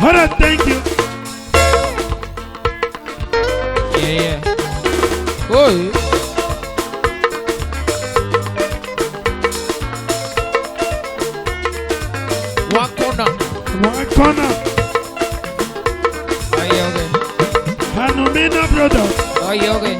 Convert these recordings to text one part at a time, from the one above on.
Alright, thank you. Yeah. Oh, yeah. One corner. One corner. Oh, yeah, okay. Hanumina brother. Oh, yeah, okay.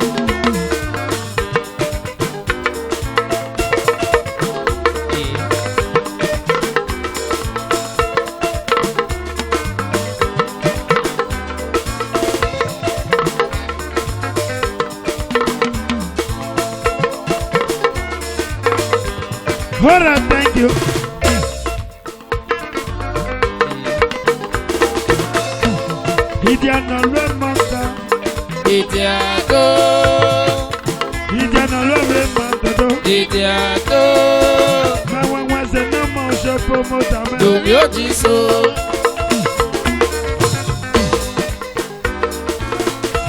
Alright, thank you. Idiana lwe mata. Idiato. Idiana lwe mata. Idiato. Mawa se no mo shopo motame. Domi ojiso.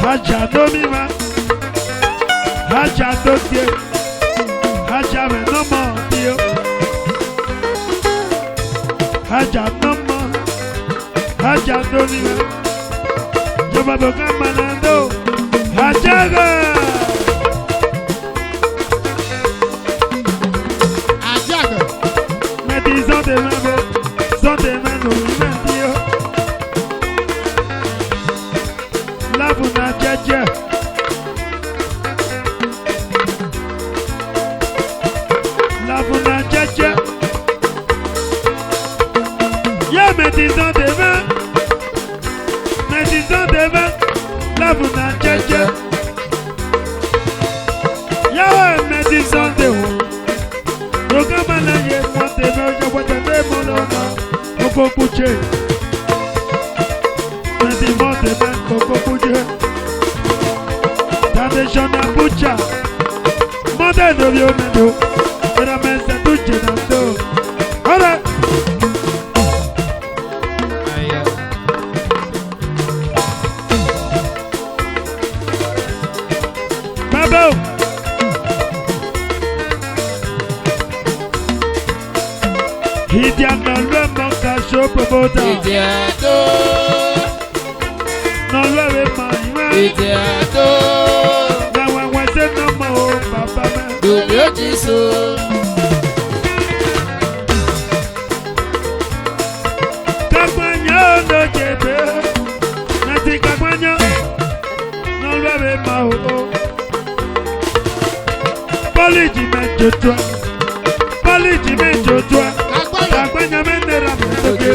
Haja domi ma. Haja dotie. Haja me no mo dio. Haja no mo. Haja domi ma. Babo Kamanando, Hajaga, Hajaga, mais disons des mains, sont des mains nous mentir. La buna tchatcha, la buna tchatcha. Ya mais disons des mains. Devant la buna tchatcha. Yawa medicine de ho. Rogama na ye monte no ya wata de monoma. Koko kuche. Medi monte ben koko kuche. Tande shona bucha. Monte no vio mendo. Era mensa tuche nando. Ora. Idiana lwe manka shopo bota. Idiato. No lwe ma. Idiato. Na wa se no mo papa me. Domi ojiso. Kakwanya no jebe. Nati kakwanya. No lwe ma o. Poliji me jotwa. Poliji me jotwa. Kakwanya me nera me toke.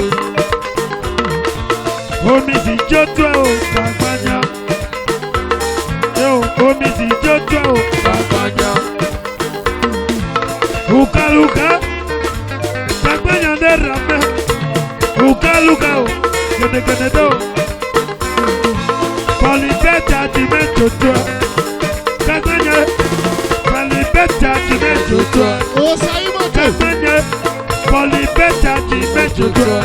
Omi si jotwa o kakwanya. Yo omi si jotwa o kakwanya. Ukaluka. Kakwanya nera me. Ukaluka o. Kene do. Polibeta di me jotwa. Kakwanya. Polibeta di me jotwa. Osaimo Kakwanya. Polibeta di me jotwa.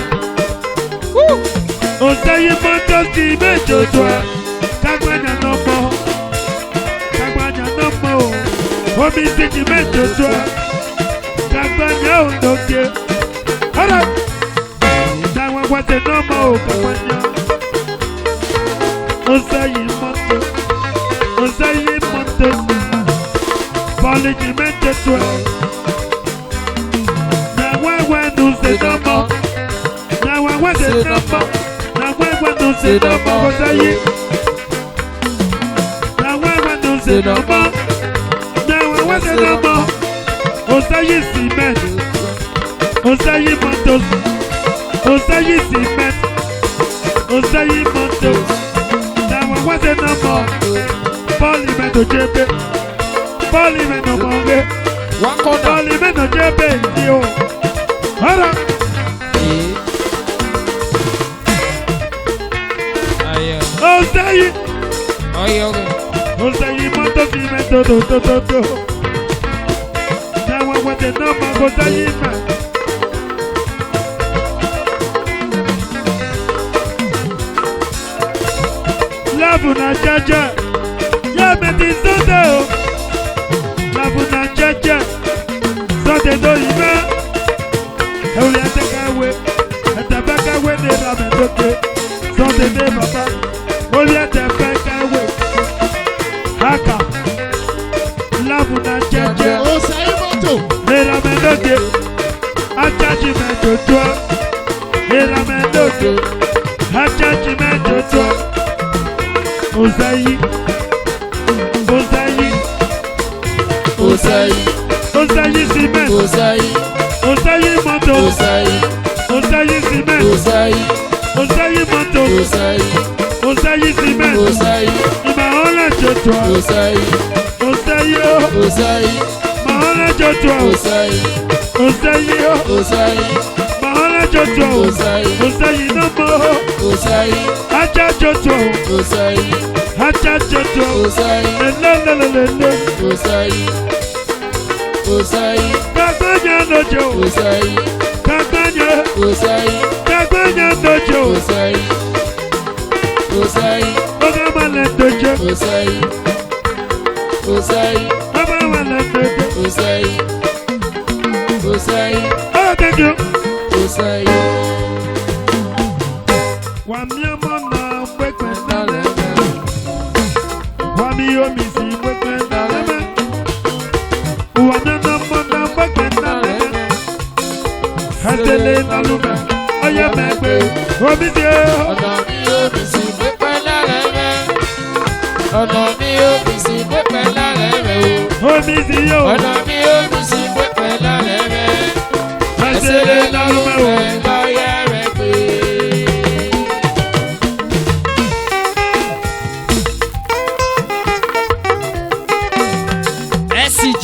Osaimo di me jotwa. Kakwanya no mo. Kakwanya no mo. Omi si di me jotwa. Kakwanya o doke. Ora. Dawa wate no mo kakwanya. Osaimo. Osaimo do. Poliji me jotwa. No se no na wa se no no se no osayi na wa no se no na wa se no osayi cement osayi motos osayi cement osayi motos na wa se no polimento jebe polimento monge One corner. polimento jebe dio. Ora. Osayi. Oh, yeah, okay. Osayi moto si me do. Na wa wate no ma osayi ma. Labu na chacha. Ya me di sote o. Labu na chacha. Sote do ime. Euli atakawe. Atabakawe ne rame doke. tètè bàbá orí ẹ̀tẹ̀ fẹ́ kẹ́wé haka lábùnà jẹjẹ Osayi moto. ìlàmẹ́lódé ajájí mẹ́jọ tó ìlàmẹ́lódé ajájí mẹ́jọ tó Osayi Osayi Osayi, Osayi cement Osayi, Osayi moto Osayi, Osayi cement Osayi, Osayi moto Osayi, Osayi cement Osayi, ìmọ̀ọ́lá jọjọ Osayi, Osayi o Osayi, ìmọ̀ọ́lá jọjọ Osayi, Osayi o Osayi, ìmọ̀ọ́lá jọjọ Osayi, Osayi náà mọ̀ Osayi, ajá jọjọ Osayi, ajá jọjọ Osayi, lelelelele Osayi, Osayi, kagbanya lójó Osayi, kagbanya Osayi, kagbanya lójó Osayi, Osayi, ọgọ́mọlẹ̀ lójó Osayi, Osayi, ọgọ́mọlẹ̀ lójó. Osayi, Osayi, Oh, thank you. Osayi, Wàmí ọmọ náà pẹ́pẹ́ náà Naleme, wàmí omi sí pẹ́pẹ́ náà lẹ́mẹ́. Wàmí ọmọ náà pẹ́pẹ́ náà lẹ́mẹ́. Ẹ̀tẹ̀lẹ̀ nálùmẹ̀ ọyẹ mẹ́gbẹ́ omi sí ẹ̀. ọ̀nà mi ò bí sí pípẹ́ lálẹ́mẹ́, ọ̀nà mi ò bí sí pípẹ́ lálẹ́mẹ́ o, Omi sí yóò. ọ̀nà mi ò bí sí pípẹ́ lálẹ́mẹ́, Ẹ̀tẹ̀lẹ̀ nálùmẹ̀ o. lọ́yẹ̀ rẹ̀ pé. SCG.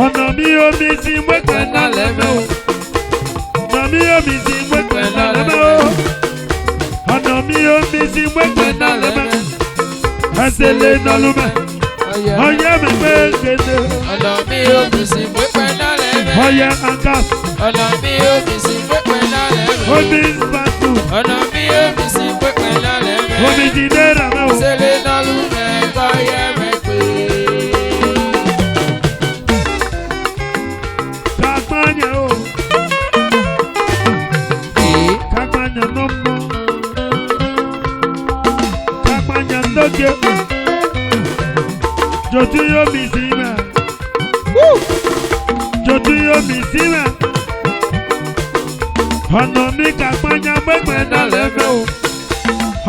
Ọ̀nà mi omi sí pẹ́pẹ́ náà lẹ́mẹ́ o. Ọ̀nà mi omi sí pẹ́pẹ́ náà lẹ́mẹ́ o. Ọ̀nà mi omi sí pẹ́pẹ́ náà lẹ́mẹ́. Ẹ̀tẹ̀lẹ̀ nálùmẹ̀ ọyẹ mẹ́gbẹ́ kéde. Ọ̀nà mi ò bí sí pípẹ́ lálẹ́mẹ́, Ọyẹ angas ọ̀nà mi ò bí sí pípẹ́ lálẹ́mẹ́, omi spatu ọ̀nà mi ò bí sí pípẹ́ lálẹ́mẹ́. omi dìde ràmẹ́ o. Sele nalume kọyẹ mẹ pé. Kagbanya o kagbanya no mọ kagbanya lóge jòtú yóò mi sí mẹ jòtú yóò mi sí mẹ ọ̀nà mi kagbanya pẹ́pẹ́ náà lẹ́fẹ̀ o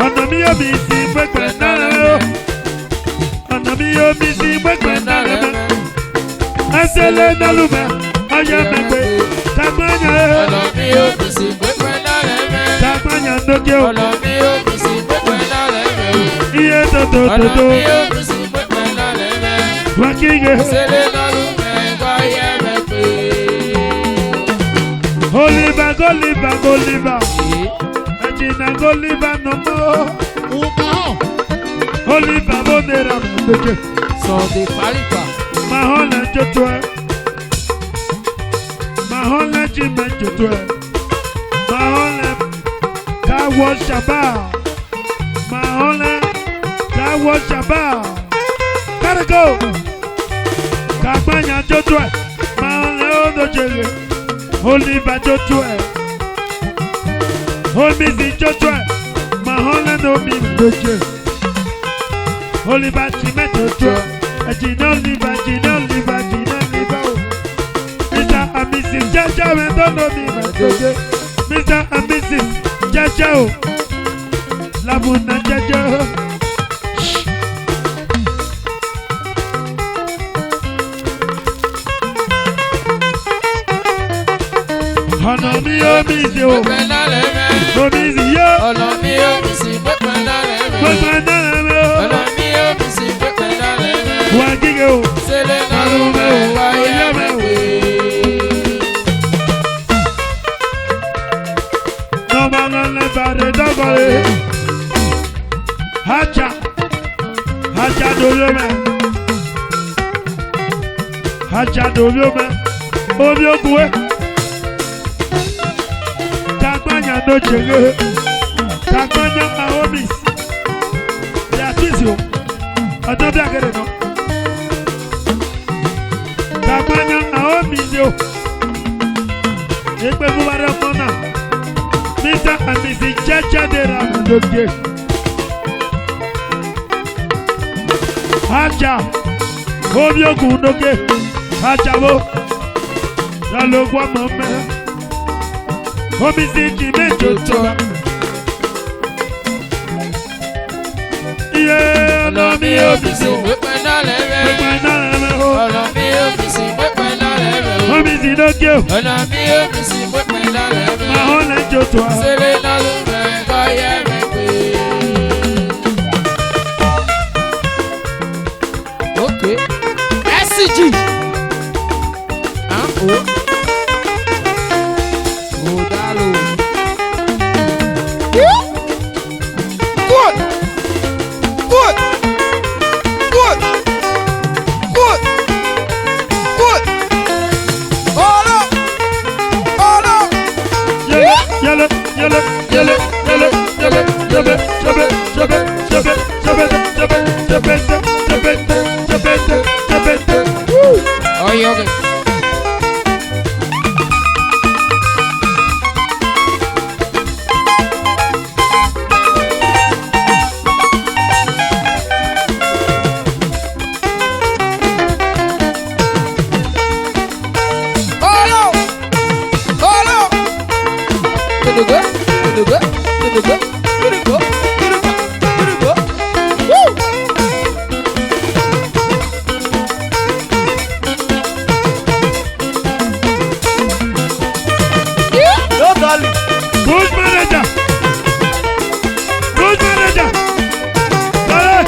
ọ̀nà mi yóò mi sí pẹ́pẹ́ náà lẹ́fẹ̀ o ọ̀nà mi yóò mi sí pẹ́pẹ́ náà lẹ́fẹ̀ ẹsẹ̀lẹ̀ nálùmẹ̀ ọyẹ mẹ́gbẹ́ kagbanya Ọ̀nà mi ò bí sí pépé lálẹ́mẹ́. kagbanya lóge o Ọ̀nà mi ò bí sí pépé lálẹ́mẹ́ o. iye tòtò Ọ̀nà tòtò mi ò bí sí pépé lálẹ́mẹ́. wakige Sele nalume kọyẹ mẹ pé. oliver goliver ejina goliver nomo Ukao. oliver bonera mbeje Sunday Parika. mahole jotwe mahole jime jotwe mahole kawo shaba mahole kawo shaba karago kagbanya jotwe mahole odojere oliver jotwe omizi jotwe mahole nomi mbeje oliver jime jotwe Ejina Oliver, Ejina Oliver, Ejina Oliver. Mr. and Mrs. Jaja, we don't know me, my baby. Mr. and Mrs. Jaja, Labuna Jaja. Ọ̀nà mi ò mi sí o, Pépé lálẹ́mẹ́. o mi sí yó, Ọ̀nà mi ò bí sí pépé lálẹ́mẹ́. gbogbo náà mi o. Ọ̀nà mi ò bí sí pépé lálẹ́mẹ́. Wà gígé o, Sele nalume kọyẹ mẹ pé. nọmba lọlẹ bàrẹ dọgọlẹ. Haja, haja dolo mẹ, haja dolo mẹ, omi ogunwe. Kagbanya no jere, kagbanya aomis. Beatrice o, ọdọ bí akẹrẹ náà. Kagbanya aomis o, lókè. Ajá omi ògùn lókè. Ajá wo lálógún ọmọ mẹ́. Omi sì kì méjì tó. Iye ọ̀nà mi ò fi sí. pípẹ́ náà lẹ́rẹ̀. Pípẹ́ náà lẹ́rẹ̀ o. ọ̀nà mi ò fi sí pípẹ́ náà lẹ́rẹ̀. Omi sì lókè o. ọ̀nà mi ò fi sí pípẹ́ náà lẹ́rẹ̀. Màá lẹ́jọ́ tó a. Sẹ́lẹ̀ náà ló rẹ̀ kọ́ yẹ mi pé. Okay. SCG. Modalo. Good. Good. Good. Good. Good. Good. Hold up. Hold up. Yele, yele, yele, yele, yele, yele, yele, yele, yele, yele. Oh, you okay? Good manager. Good manager. Dale.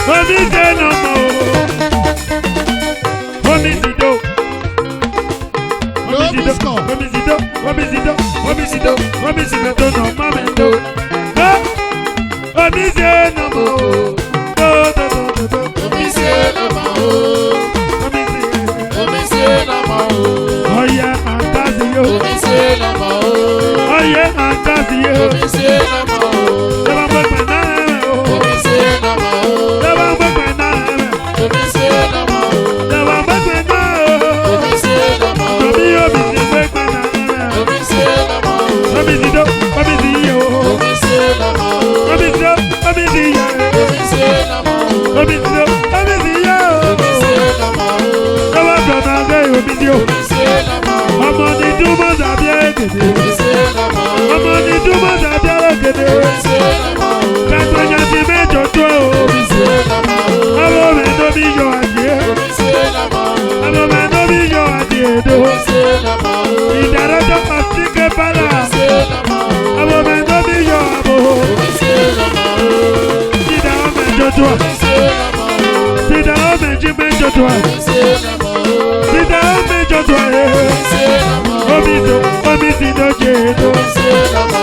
Omi se no mo. Omi si do. Omi si do. Omi si do. Omi si do. Omi si do. Omi si do no mama do. Omi se no mo. Do do do do. Omi se no mo. Omi se. Omi se no mo. Oya antasi yo. Omi se no mo. Oya antasi yo. Omi se no mo. Deba mo pe na o. Omi se no mo. Deba mo pe na. Omi se no mo. Deba mo pe na o. Omi se no mo. Omi se pe na. Omi se no mo. Omi si do. Omi si yo. Omi se no mo. Omi si do. Omi si yo. Omi se no mo. Omi si do. Omi si yo. Omi se no mo. Deba mo na ge omi si yo. Omi se no mo. Ọmọ ni túmọ̀ tàbí ẹ̀gẹ̀dẹ̀. Omi se no mo. Ọmọ ni túmọ̀ tàbí ẹ̀gẹ̀dẹ̀. Omi se no mo. Kàtọ́jà ti méjọ tó o. Omi se no mo. Ọmọ mi tó bí yọ àjẹ́. Omi se no mo. Ọmọ mi tó bí yọ àjẹ́ èdò. Omi se no mo. Ìdàrọ́jọ́ pàṣíkè pálá. Omi se no mo. Ọmọ mi tó bí yọ àbò. Omi se no mo. Ìdà ọmọ ẹjọ tó a. Omi se no mo. Ìdà ọmọ ẹjí méjọ tó a. Omi se no mo. Ìdà ọmọ ẹjọ tó a. Omi se no mo. Omi ti do jẹ èdò. Omi se no mo.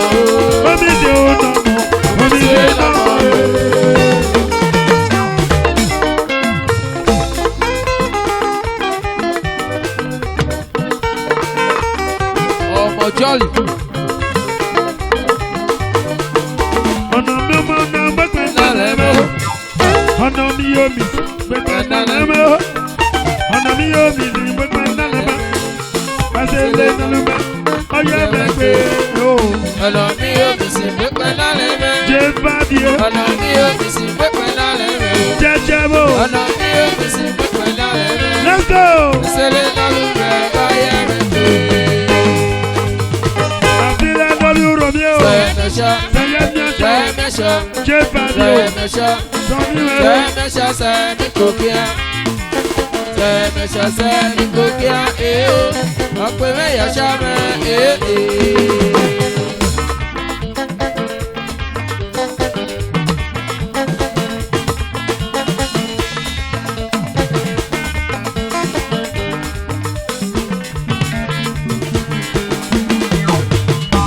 Omi ti ò nà mọ́. Omi ti nà mọ́. Ọmọ jolly. Ọ̀nà mi mọ̀ ọ̀nà gbẹ́gbẹ́ náà lẹ́mọ̀. Ọ̀nà mi yóò mi gbẹ́gbẹ́ náà lẹ́mọ̀. Ọ̀nà mi yóò mi ní gbẹ́gbẹ́ náà lẹ́mọ̀. Pàṣẹ lé nálùmẹ́. Ọyọ́ ẹgbẹ́ o. Ọ̀nà mi ò fi sí pípẹ́ lálẹ́ mẹ́. Jẹ́ bá di o. Ọ̀nà mi ò fi sí pípẹ́ lálẹ́ mẹ́. Jẹ́jẹ́ bò. Ọ̀nà mi ò fi sí pípẹ́ lálẹ́ mẹ́. Let's go. Ìṣẹ̀lẹ̀ náà ló rẹ̀ báyẹ̀ rẹ̀ pé. Àfilẹ̀ lórí Romi o. Sẹ̀mẹ̀ṣọ́. Sẹ̀yẹ́ ní ẹ̀ṣọ́. Sẹ̀mẹ̀ṣọ́. Jẹ́ bá di o. Sẹ̀mẹ̀ṣọ́. Sọ̀mí rẹ̀. Sẹ̀mẹ̀ṣọ́ sẹ̀mí kòkíá. Sẹ̀mẹ̀ṣọ́ sẹ̀mí kòkíá. Ọ̀pẹ̀ mẹ́yà ṣámẹ́.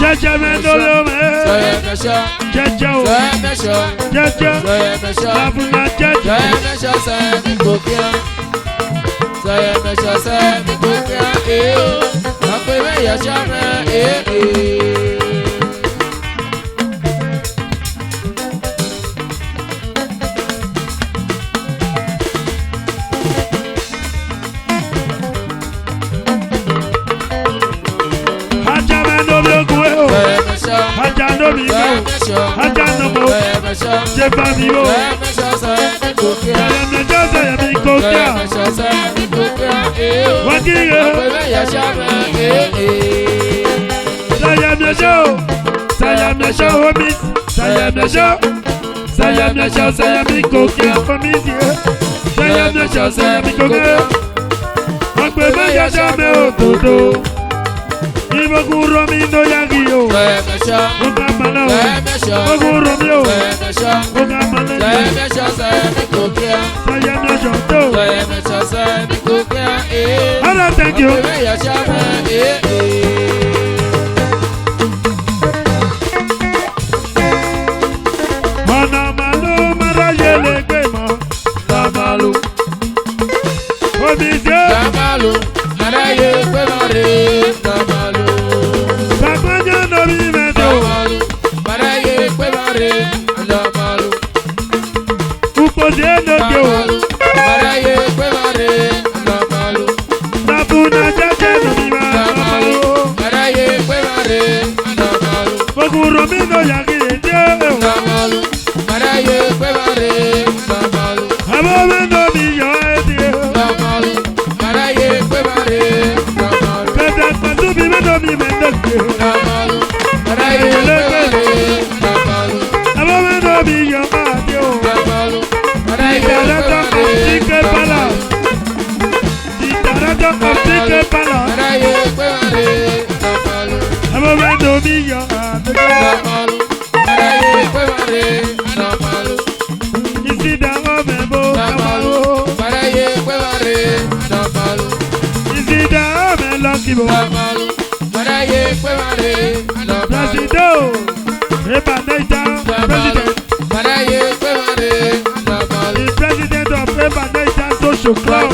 Jẹ́jẹ́ mẹ́ lórí omi. Sẹ̀mẹ̀ṣọ́. Jẹ́jẹ́ o. Sẹ̀mẹ̀ṣọ́. Jẹ́jẹ́. Sẹ̀mẹ̀ṣọ́. Làbùnà jẹ́jẹ́. Sẹ̀mẹ̀ṣọ́ sẹ̀mí kòkíá. Sẹ̀mẹ̀ṣọ́ sẹ̀mí kòkíá. Ọ̀pẹ̀ mẹ́yà ṣámẹ́. Ajá mẹ́ lórí ogun o. no mi mo. Aja no mo. Je pa mi mo. Saya me kokia. Wakire. Saya me show homies. Saya me show mi kokia homies. Saya me kokia. Wakbe me ya shame ototo. Ibo kuro mi no yagio. Okamana. Okuro mi o. Okamana. Saya me shoto. Hala, thank you. Mana malu marayele gbema. Damalu. Omize. Damalu. Maraye kwemare. Damalu. Sakwanya no mi medo. Damalu. Maraye kwemare. Damalu. Upoje no kyo. Maraye kwemare. Damalu. Napuna jaje no mi ma. Damalu. Maraye kwemare. Damalu. Okuro mi no yagire. Damalu. Maraye kwemare. Damalu. Abo me no mi yo etie. Damalu. Maraye kwemare. Damalu. Kata patu mi me no mi medo. Damalu. Maraye kwemare. Damalu. Abo me no mi yo atio. Damalu. Maraye Director of Ticket kwemare. Palace. The director of Ticket Palace. Maraye kwemare. Damalu. Abo me no mi yo atio. Damalu. Maraye kwemare. Damalu. Isi da ome bo Damalu. kamaro. Maraye kwemare. Damalu. Isi da ome lucky bo. Damalu. Maraye kwemare. Damalu. Presido. Eba Neita. President. Maraye kwemare. Damalu. The president of Eba Neita Social Club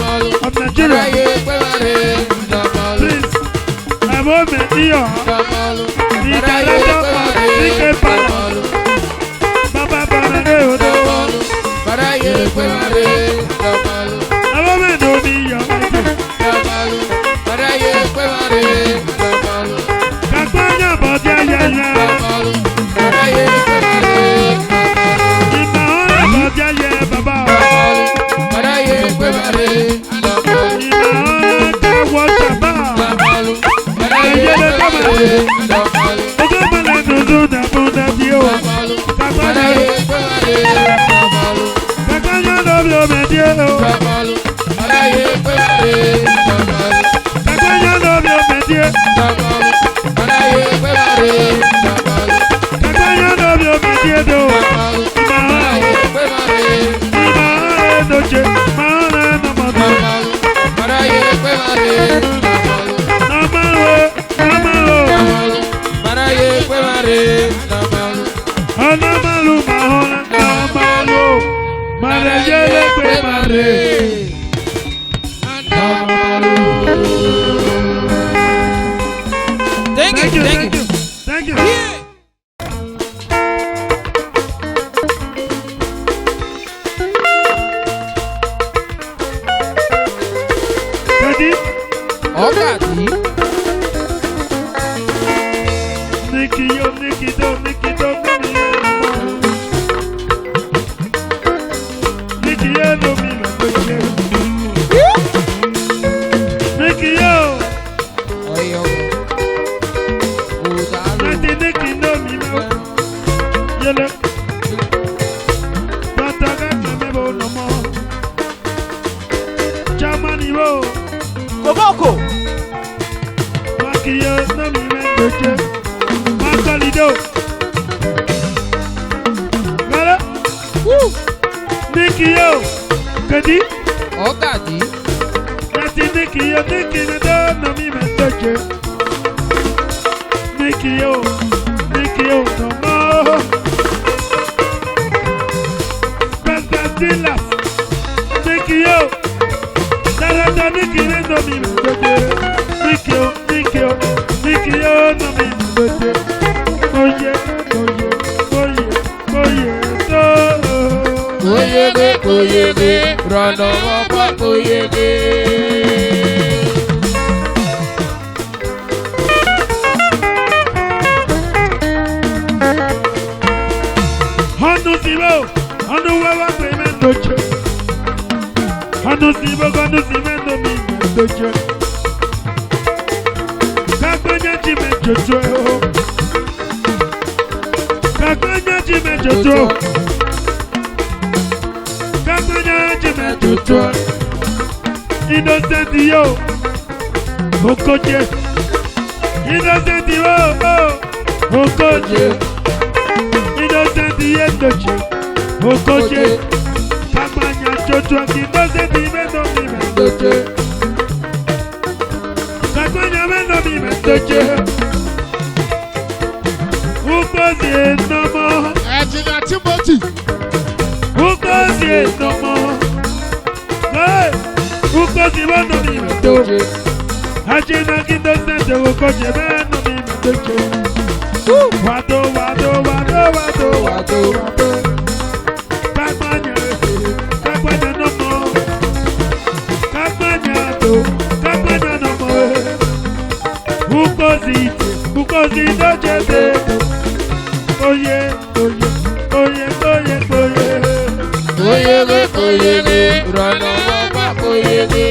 of Nigeria. Maraye kwemare. Damalu. Please. Abo me iyo. Damalu. The Maraye director of kwemare. Ticket Palace. Damalu. Baba Banane Odo. Damalu. Maraye kwemare. Damalu. Abo me no mi iyo. Damalu. Maraye kwemare. Damalu. Kakwanya bodi ayẹyẹ. Damalu. Maraye kwemare. Ìgbà ọ̀rẹ́ bodi ayẹyẹ bàbá. Damalu. Maraye kwemare. Damalu. Ìgbà ọ̀rẹ́ kẹwọ́ jàmbá. Damalu. Maraye kwemare. Damalu. Ojú mọ̀lẹ́ dúdú dàbúdà bí o. Damalu. Kakwanya Maraye kwemare. Damalu. Kakwanya lórí omi dí o. Damalu. Maraye kwemare. Damalu. Kakwanya lórí omi dí o. Damalu. Maraye kwemare. Damalu. Kakwanya lórí omi dí o. Damalu. Ìgbà Maraye ọ̀rẹ́ kwemare. doche máa rẹ̀ nọmọdé. Damalu. Maraye kwemare. Damalu. Nàmàlò nàmàlò. Damalu. Maraye kwemare. Damalu. Ọ̀nàmàlò máa hàn nàmàlò. Màrẹ̀ yẹ́lẹ́ pé màrẹ̀. Thank you, thank you. Thank you. Ready? Ọ̀gá Nikki yo, Nikki do, Nikki do, Nikki yo. Nikki yo, no me lo toque. Nikki yo, ọ̀yọ́ Nanti Nikki no me lo. Yele. Tata gata me bo no mo. Chamani bo. Koboko. Maki yo, no me lo toque. Makalido. Gala. Nikki yo. Kadi. ọ̀gá dì Nanti Nikki yo, Nikki me do, no me lo toque. Nikki yo, no more. President Dilas, Nikki yo, Darada Nikki no me lo toque. Nikki yo, no me lo toque. Oye, to. kóyege rọ̀nà wọn bọ́ kóyege. si mendo mi dojo. Kagbanya ji me jojo. Kagbanya ji me jojo. Kagbanya ji me jojo. Innocent yo. Okoje. Innocent yo. Okoje. Innocent ye dojo. Okoje. Kagbanya jojo ki innocent mendo mi dojo. Kagbanya mendo mi dojo. Ukozi nomo. Engineer Timothy. Ukozi nomo. Hey, ukozi mendo mi dojo. Ajina kindo sente ukoje mendo mi dojo. Wado. Kagbanya nomo. Kagbanya nomo. Ukozi dojebe. Oye. Oyele, rọ̀nà wọn bá oyele.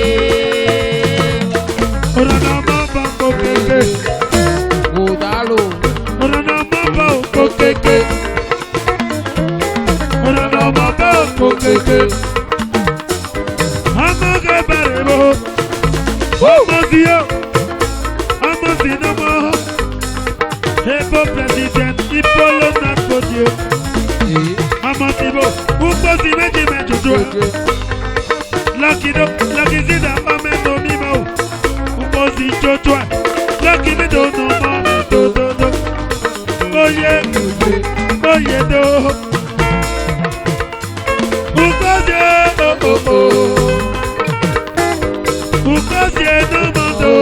Orana mamba kokeke. Kòdálò, Orana mamba kokeke. Orana mamba kokeke. Amoge barebo. Omozio. Omozinamo. Ebo president Ipolo Nakodio. Amosibo. Ukozi meji mejojo. Lucky Zida Amendo Mimo. Ukozi Jojo. Lucky me do no more do. Oye do. Ukozi Ukozi no more do.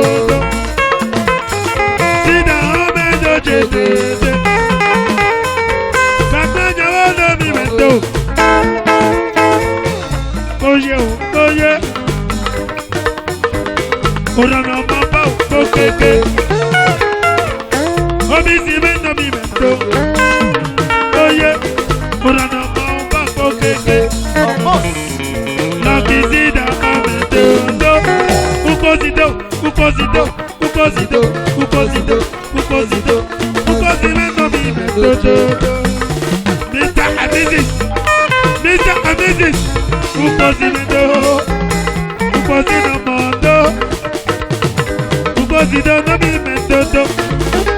Zida Amendo Jede. Kagbanya wono mi mendo. Oye. Orana mamba kokeke. Obi si mendo mi mendo. Oye. Orana mamba kokeke. Lucky Zida amendo. Ukozi mendo mi mendo. Mr. Amazing. Ukozi mendo. Ukozi no mondo. Ukozi do no mi mendo.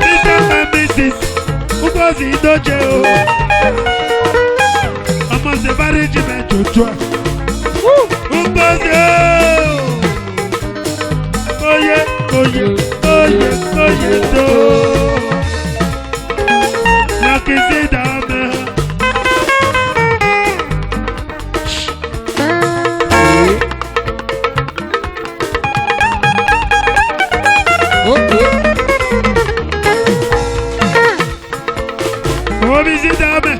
Mr. Amazing. Ukozi doje o. Ọmọ se bari ji me jojo. Ukozi o. Oye do. Lucky Zida me. Obi Zida me.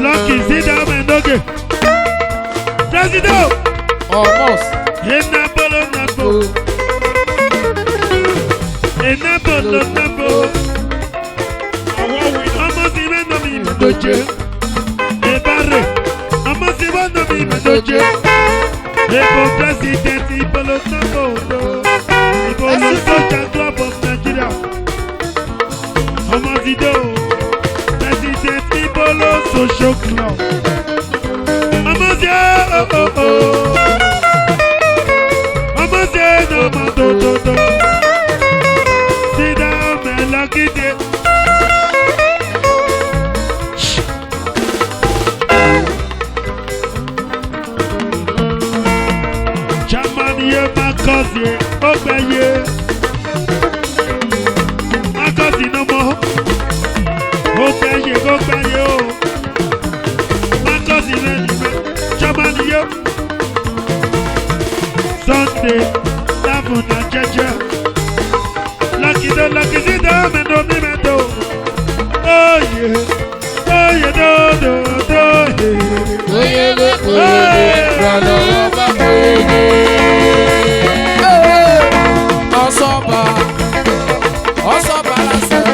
Lucky Zida me noge. Presido. almost. Enabolo. Ọmọ si mẹ́nà mi doje. Ebare. Ọmọ si mẹ́nà mi doje. Ebo president Ipolo Nakodo. Ipolo Social Club of Nigeria. Ọmọ si do. President Ipolo Social Club. Ọmọ si o. Ọmọ si no ma do. Sit down, man, lucky day. Chamaniye Makosi, Obeye. Makosi no more. Obeye, o. Makosi ready, Chamaniye. Sunday, Lavuna Jeje. Lucky Zida, mendo mi mendo. Oh yeah, do. Oyele, rọ̀nà wọn bá oyele. Ọ̀sọ́ba lásán.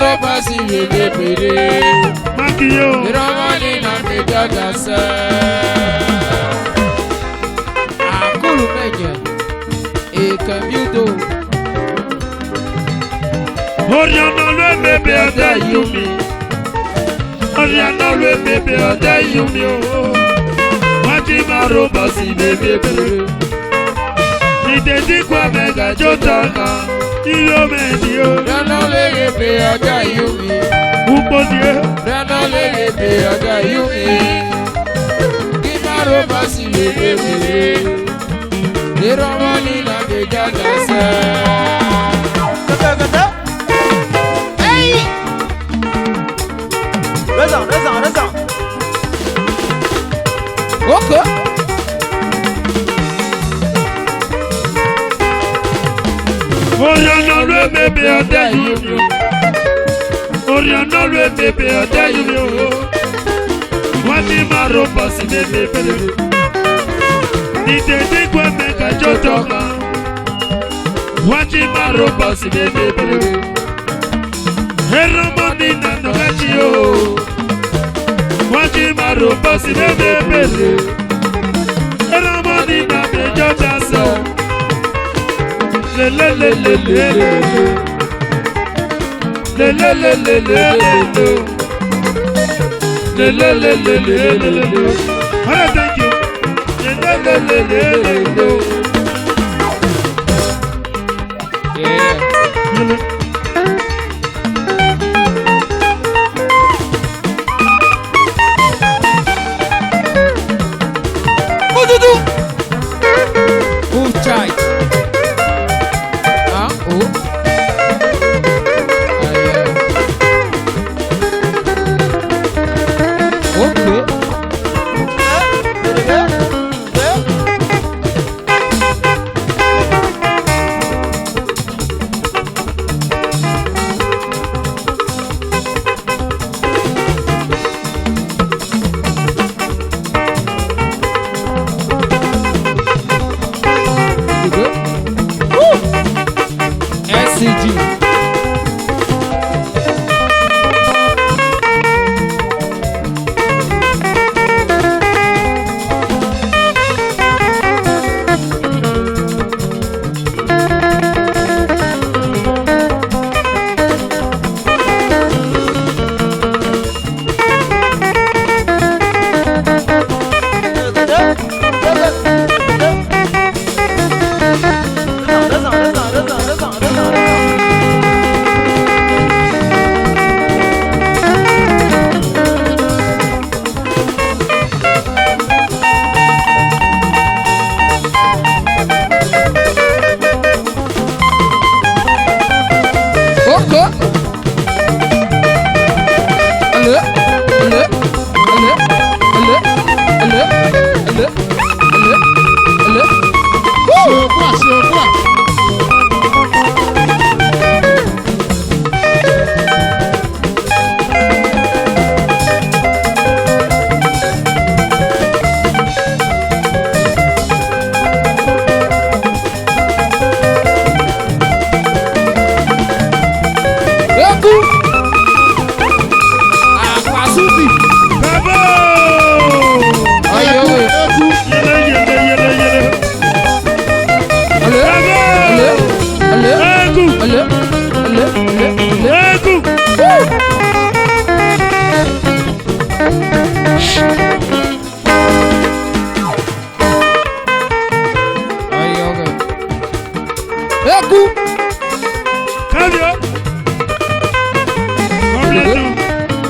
roba si bebe bebe. Makio. Iramani na mejaja se. Akulu meje. Ekamiudo. Oriana le bébé ode yumi. Oriana le bébé ode yumi o. Wati maroba si bebe bebe. Niteti kwa mega jotana. Iyo medio. Oriana le bebe ode yumi. Upodie. Oriana le bebe ode yumi. Imaroba si bebe bebe. Iramani na mejaja se. Rezan. Okay. Oriana le bébé ode yumi. Oriana le bébé ode yumi o. Wati maroba si bebe bebe. Niteti kwa mega jotana. Wati maroba si bebe bebe. Eramani na nogachio. Wati maroba si bebe bebe. Eramani na mejotasa. Le le le le le le. Le le le le le le. Le le le le le le le. Alright, thank you. Le le le le le le. Yeah. Move tight. Ah, oh. Ah, yeah. Okay. You good? Woo! SCG. Okay.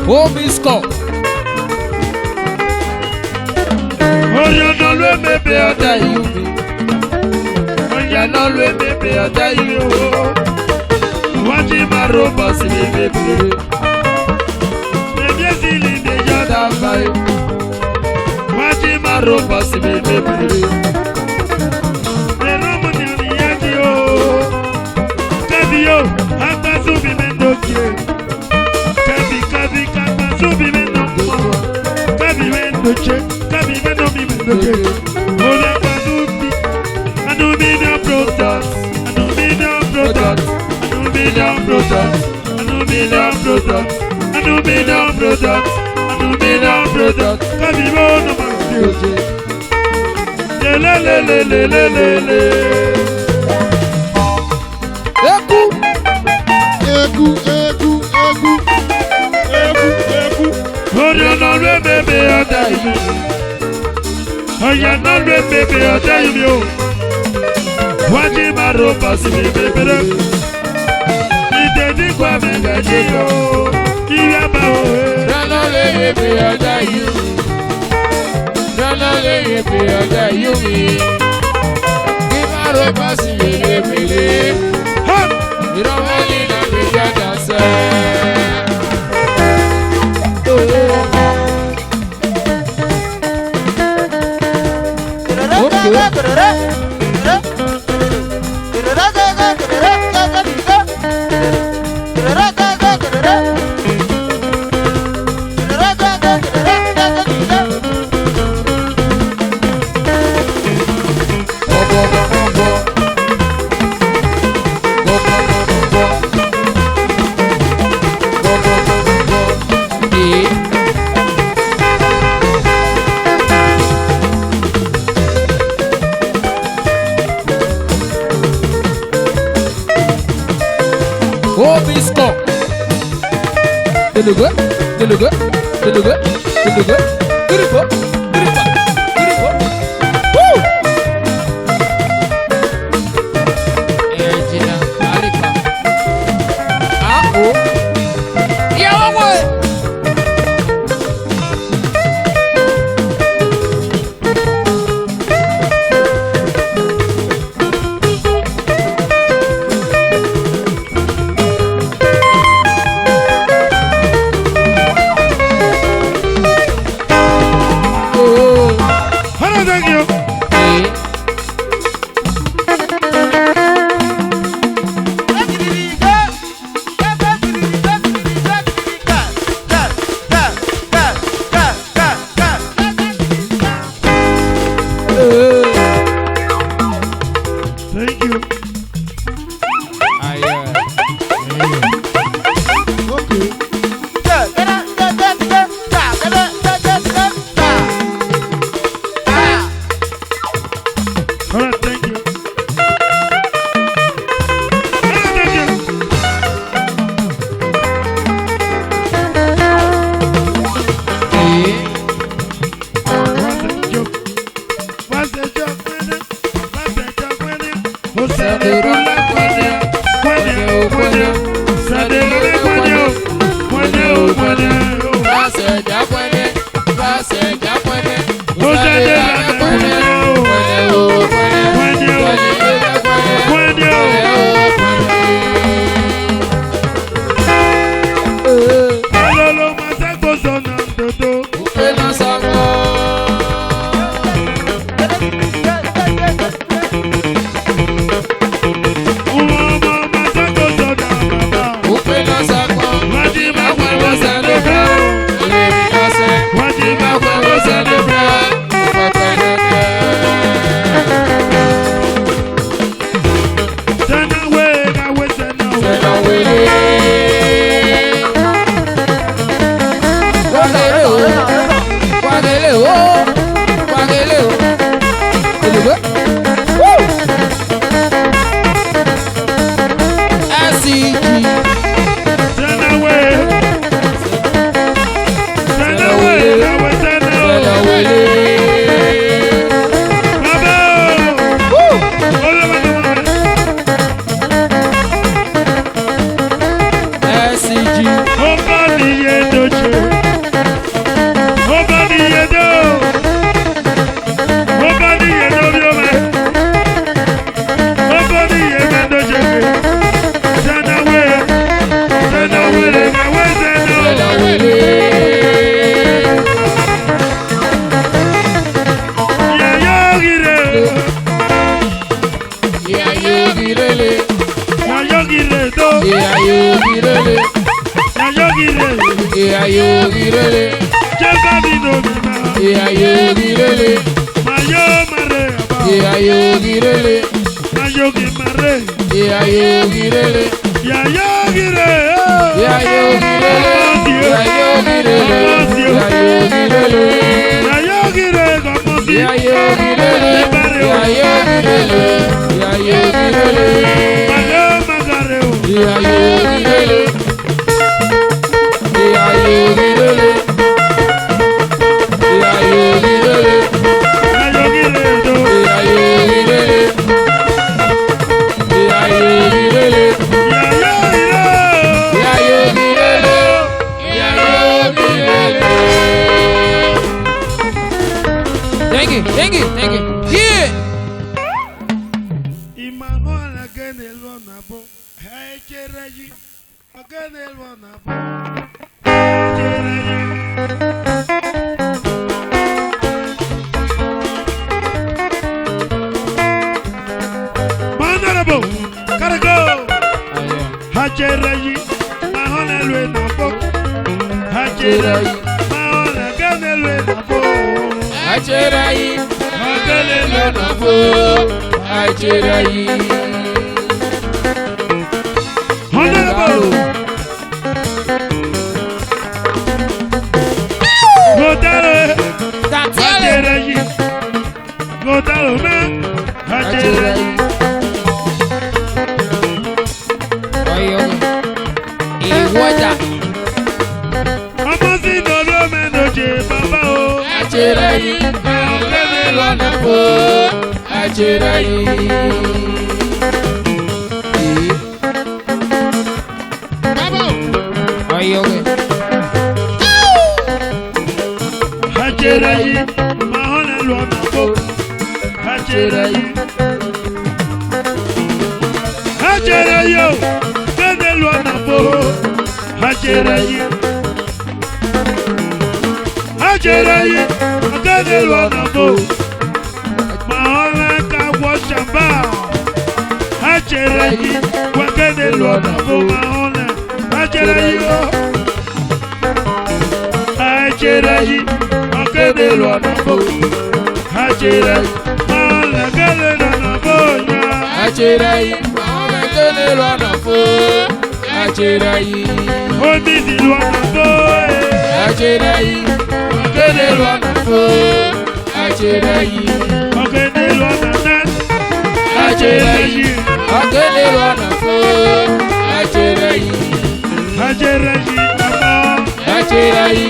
Home is called. Oriana le bébé ode yumi. Oriana le bébé ode yumi. Wati maroba si bebe bebe. Bebe zili deja dabai. Wati maroba si bebe bebe. Eramani aliyati o. Kabio, akazu bimendokie. Kabi kakazu aluminium product, aluminium product, aluminium product. Kabibo no maruti. Le. Eku. Oya no le bebe ọ̀dà yìí. Oya no le bebe ọ̀dà yìí o. Wọ́n ti máa ro pàṣẹ mi bèbèrè. Ìdèdí kwa mi gàjí o. Ìyá bá o he. Rana le yepe ọjà yìí. Rana le yepe ọjà yìí mi. Kí máa ro pàṣẹ mi bèbèrè. Ìrọ̀wọ́ ni na mi jáde sẹ́. Deluga. Beautiful. Woo! Gina, Alika. Oh. Yeah, what? Thank you. Yeah. Imagona que en el bonapo, hey cherayi, que en el bonapo, cherayi. Manarabo, cargo, hacherayi, mahona luenapo, hacherayi, mahona que en el bonapo. Acherayi, agale lona fo. Acherayi, honorable. Gotaro, Acherayi, Gotaro man, Acherayi. Oyo, iwọja. Ọmọ sí lọ́dọ̀ mẹ́nọ̀jẹ̀ bàbá o. Acherayi, agale lona fo. Acherayi. Oyo, Acherayi, mahona lọ́nà fo. Acherayi. Acherayi o, kẹ́ni lọ́nà fo. Acherayi. Acherayi, kẹ́ni lọ́nà fo. Mahona ka wọ ṣàmbá. Acherayi, kẹ́ni lọ́nà fo. Mahona. Acherayi o. Acherayi, kẹ́ni lọ́nà fo. Acherayi, mahona kẹ́ni lọ́nà fo ya. Acherayi, agale lona fo. Acherayi. Omi sì lọ́nà fo. Acherayi, agale lona fo. Acherayi. Kẹ́ni lọ́nà náà. Acherayi, agale lona fo. Acherayi. Acherayi, bàbá. Acherayi,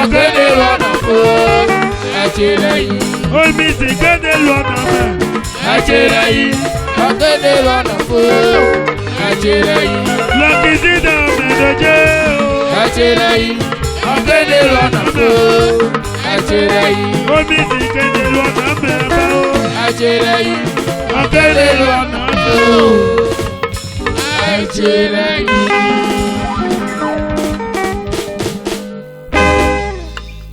agale lona fo. Acherayi. Omi sì kẹ́ni lọ́nà mẹ́. Acherayi, agale lona fo. Acherayi. Lọ́kì sí náà mẹ́lọ́jẹ́ o. Acherayi, agale lona fo. Acherayi. Omi sì kẹ́ni lọ́nà mẹ́ bá o. Acherayi.